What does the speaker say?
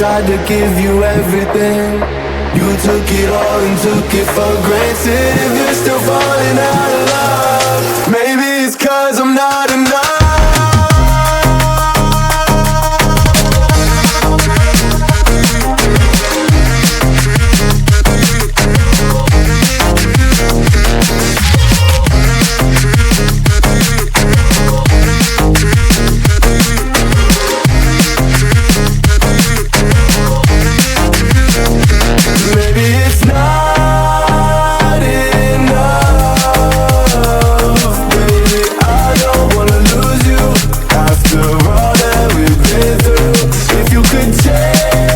tried to give you everything. You took it all and took it for granted. If you're still falling out of love, maybe it's 'cause I'm not enough. Take